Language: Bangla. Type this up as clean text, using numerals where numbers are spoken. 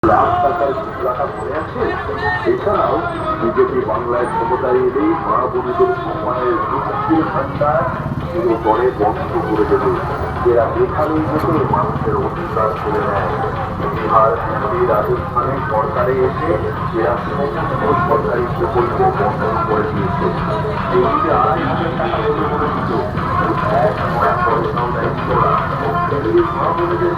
লাখ টাকার ঘোষণাটা মনে আছে। এছাড়াও বিজেপি বাংলায় ক্ষমতায় এলেই মা বোনেদের সম্মানের লক্ষ্মীর ভান্ডার পুরো করে বন্ধ করে দেবে। এরা এখানেই বসে মানুষের অধিকার করে নেয়। বিহার, দিল্লি, রাজস্থানে সরকারে এসে এরা সমস্ত সরকারি প্রকল্প বন্ধ করে দিয়েছে। দিল্লিতে 2,500 টাকা করে দিত, এক পয়সাও দায়িত্ব ওরা। মা বোনেদের